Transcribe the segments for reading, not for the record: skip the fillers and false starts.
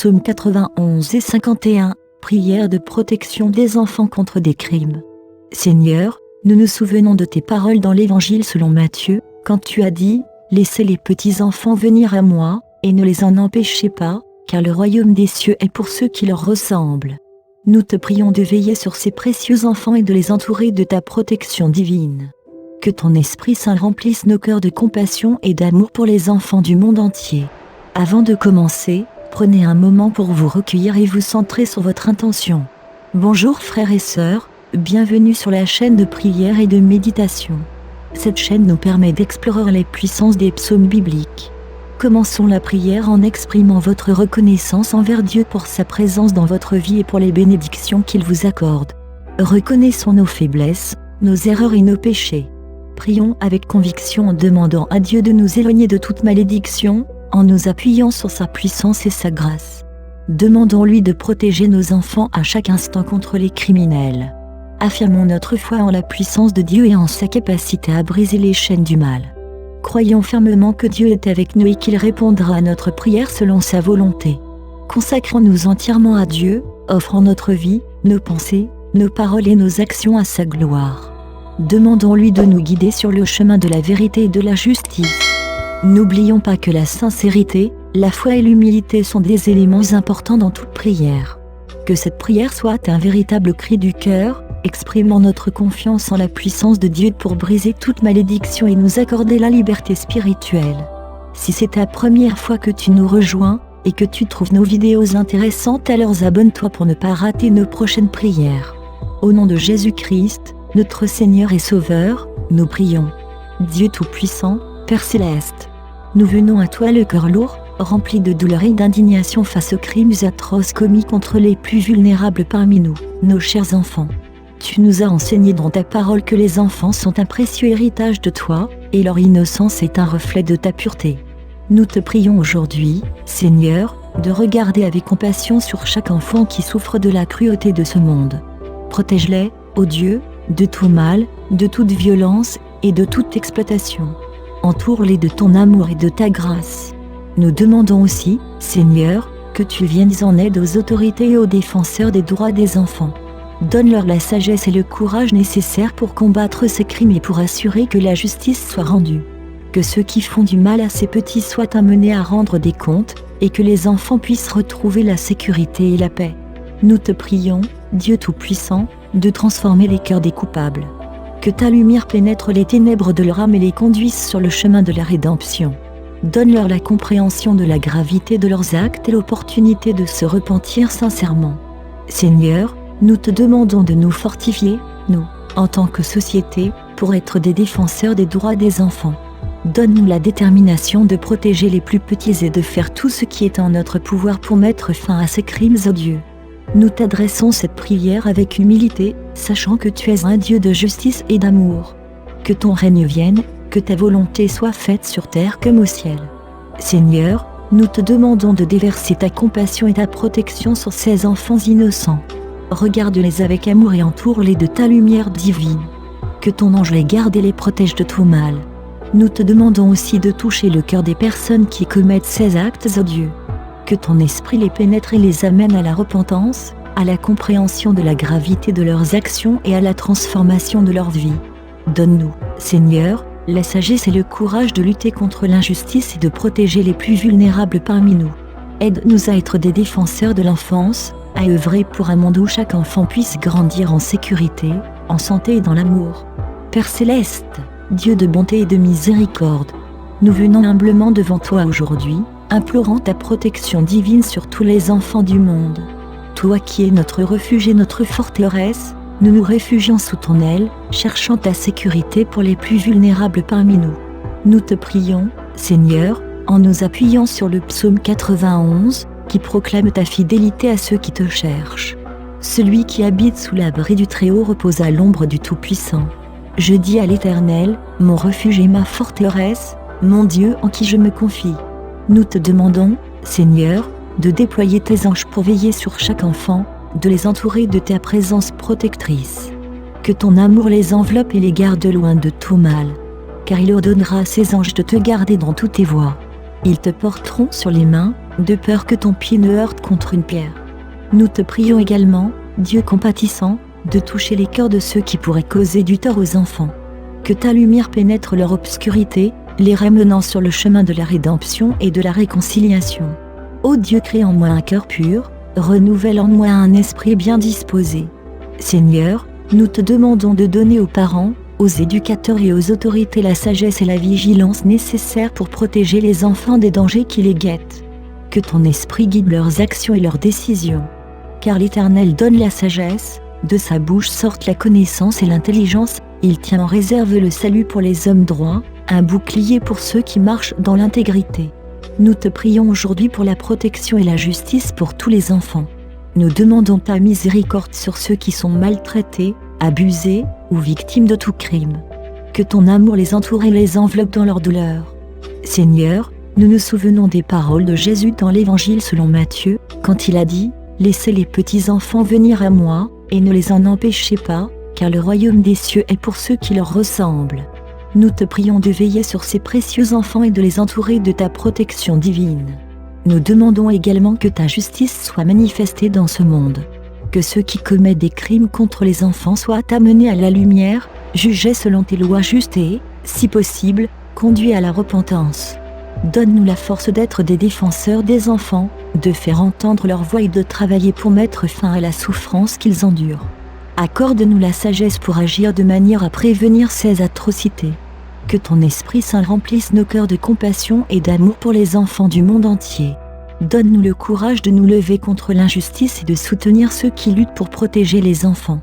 psaumes 91 et 51, prière de protection des enfants contre des crimes. Seigneur, nous nous souvenons de tes paroles dans l'Évangile selon Matthieu, quand tu as dit « Laissez les petits enfants venir à moi, et ne les en empêchez pas, car le royaume des cieux est pour ceux qui leur ressemblent. » Nous te prions de veiller sur ces précieux enfants et de les entourer de ta protection divine. Que ton Esprit Saint remplisse nos cœurs de compassion et d'amour pour les enfants du monde entier. Avant de commencer, prenez un moment pour vous recueillir et vous centrer sur votre intention. Bonjour frères et sœurs, bienvenue sur la chaîne de prière et de méditation. Cette chaîne nous permet d'explorer les puissances des psaumes bibliques. Commençons la prière en exprimant votre reconnaissance envers Dieu pour sa présence dans votre vie et pour les bénédictions qu'il vous accorde. Reconnaissons nos faiblesses, nos erreurs et nos péchés. Prions avec conviction en demandant à Dieu de nous éloigner de toute malédiction, en nous appuyant sur sa puissance et sa grâce. Demandons-lui de protéger nos enfants à chaque instant contre les criminels. Affirmons notre foi en la puissance de Dieu et en sa capacité à briser les chaînes du mal. Croyons fermement que Dieu est avec nous et qu'il répondra à notre prière selon sa volonté. Consacrons-nous entièrement à Dieu, offrant notre vie, nos pensées, nos paroles et nos actions à sa gloire. Demandons-lui de nous guider sur le chemin de la vérité et de la justice. N'oublions pas que la sincérité, la foi et l'humilité sont des éléments importants dans toute prière. Que cette prière soit un véritable cri du cœur, exprimant notre confiance en la puissance de Dieu pour briser toute malédiction et nous accorder la liberté spirituelle. Si c'est ta première fois que tu nous rejoins, et que tu trouves nos vidéos intéressantes, alors abonne-toi pour ne pas rater nos prochaines prières. Au nom de Jésus-Christ, notre Seigneur et Sauveur, nous prions. Dieu Tout-Puissant, Père Céleste, nous venons à toi le cœur lourd, rempli de douleur et d'indignation face aux crimes atroces commis contre les plus vulnérables parmi nous, nos chers enfants. Tu nous as enseigné dans ta parole que les enfants sont un précieux héritage de toi, et leur innocence est un reflet de ta pureté. Nous te prions aujourd'hui, Seigneur, de regarder avec compassion sur chaque enfant qui souffre de la cruauté de ce monde. Protège-les, ô Dieu, de tout mal, de toute violence et de toute exploitation. Entoure-les de ton amour et de ta grâce. Nous demandons aussi, Seigneur, que tu viennes en aide aux autorités et aux défenseurs des droits des enfants. Donne-leur la sagesse et le courage nécessaires pour combattre ces crimes et pour assurer que la justice soit rendue. Que ceux qui font du mal à ces petits soient amenés à rendre des comptes, et que les enfants puissent retrouver la sécurité et la paix. Nous te prions, Dieu Tout-Puissant, de transformer les cœurs des coupables. Que ta lumière pénètre les ténèbres de leur âme et les conduise sur le chemin de la rédemption. Donne-leur la compréhension de la gravité de leurs actes et l'opportunité de se repentir sincèrement. Seigneur, nous te demandons de nous fortifier, nous, en tant que société, pour être des défenseurs des droits des enfants. Donne-nous la détermination de protéger les plus petits et de faire tout ce qui est en notre pouvoir pour mettre fin à ces crimes odieux. Nous t'adressons cette prière avec humilité, sachant que tu es un Dieu de justice et d'amour. Que ton règne vienne, que ta volonté soit faite sur terre comme au ciel. Seigneur, nous te demandons de déverser ta compassion et ta protection sur ces enfants innocents. Regarde-les avec amour et entoure-les de ta lumière divine. Que ton ange les garde et les protège de tout mal. Nous te demandons aussi de toucher le cœur des personnes qui commettent ces actes odieux. Que ton esprit les pénètre et les amène à la repentance, à la compréhension de la gravité de leurs actions et à la transformation de leur vie. Donne-nous, Seigneur, la sagesse et le courage de lutter contre l'injustice et de protéger les plus vulnérables parmi nous. Aide-nous à être des défenseurs de l'enfance, à œuvrer pour un monde où chaque enfant puisse grandir en sécurité, en santé et dans l'amour. Père Céleste, Dieu de bonté et de miséricorde, nous venons humblement devant toi aujourd'hui, implorant ta protection divine sur tous les enfants du monde. Toi qui es notre refuge et notre forteresse, nous nous réfugions sous ton aile, cherchant ta sécurité pour les plus vulnérables parmi nous. Nous te prions, Seigneur, en nous appuyant sur le psaume 91, qui proclame ta fidélité à ceux qui te cherchent. Celui qui habite sous l'abri du Très-Haut repose à l'ombre du Tout-Puissant. Je dis à l'Éternel, mon refuge et ma forteresse, mon Dieu en qui je me confie. Nous te demandons, Seigneur, de déployer tes anges pour veiller sur chaque enfant, de les entourer de ta présence protectrice. Que ton amour les enveloppe et les garde loin de tout mal, car il ordonnera à ses anges de te garder dans toutes tes voies. Ils te porteront sur les mains, de peur que ton pied ne heurte contre une pierre. Nous te prions également, Dieu compatissant, de toucher les cœurs de ceux qui pourraient causer du tort aux enfants. Que ta lumière pénètre leur obscurité, les ramenant sur le chemin de la rédemption et de la réconciliation. Ô Dieu, crée en moi un cœur pur, renouvelle en moi un esprit bien disposé. Seigneur, nous te demandons de donner aux parents, aux éducateurs et aux autorités la sagesse et la vigilance nécessaires pour protéger les enfants des dangers qui les guettent. Que ton esprit guide leurs actions et leurs décisions. Car l'Éternel donne la sagesse, de sa bouche sortent la connaissance et l'intelligence, il tient en réserve le salut pour les hommes droits, un bouclier pour ceux qui marchent dans l'intégrité. Nous te prions aujourd'hui pour la protection et la justice pour tous les enfants. Nous demandons ta miséricorde sur ceux qui sont maltraités, abusés ou victimes de tout crime. Que ton amour les entoure et les enveloppe dans leur douleur. Seigneur, nous nous souvenons des paroles de Jésus dans l'Évangile selon Matthieu, quand il a dit « Laissez les petits enfants venir à moi, et ne les en empêchez pas, car le royaume des cieux est pour ceux qui leur ressemblent. » Nous te prions de veiller sur ces précieux enfants et de les entourer de ta protection divine. Nous demandons également que ta justice soit manifestée dans ce monde. Que ceux qui commettent des crimes contre les enfants soient amenés à la lumière, jugés selon tes lois justes et, si possible, conduits à la repentance. Donne-nous la force d'être des défenseurs des enfants, de faire entendre leur voix et de travailler pour mettre fin à la souffrance qu'ils endurent. Accorde-nous la sagesse pour agir de manière à prévenir ces atrocités. Que ton Esprit Saint remplisse nos cœurs de compassion et d'amour pour les enfants du monde entier. Donne-nous le courage de nous lever contre l'injustice et de soutenir ceux qui luttent pour protéger les enfants.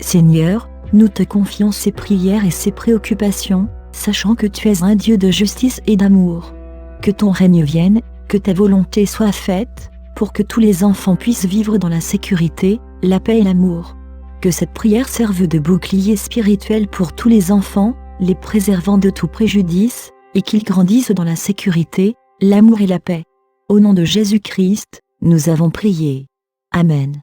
Seigneur, nous te confions ces prières et ces préoccupations, sachant que tu es un Dieu de justice et d'amour. Que ton règne vienne, que ta volonté soit faite, pour que tous les enfants puissent vivre dans la sécurité, la paix et l'amour. Que cette prière serve de bouclier spirituel pour tous les enfants, les préservant de tout préjudice, et qu'ils grandissent dans la sécurité, l'amour et la paix. Au nom de Jésus-Christ, nous avons prié. Amen.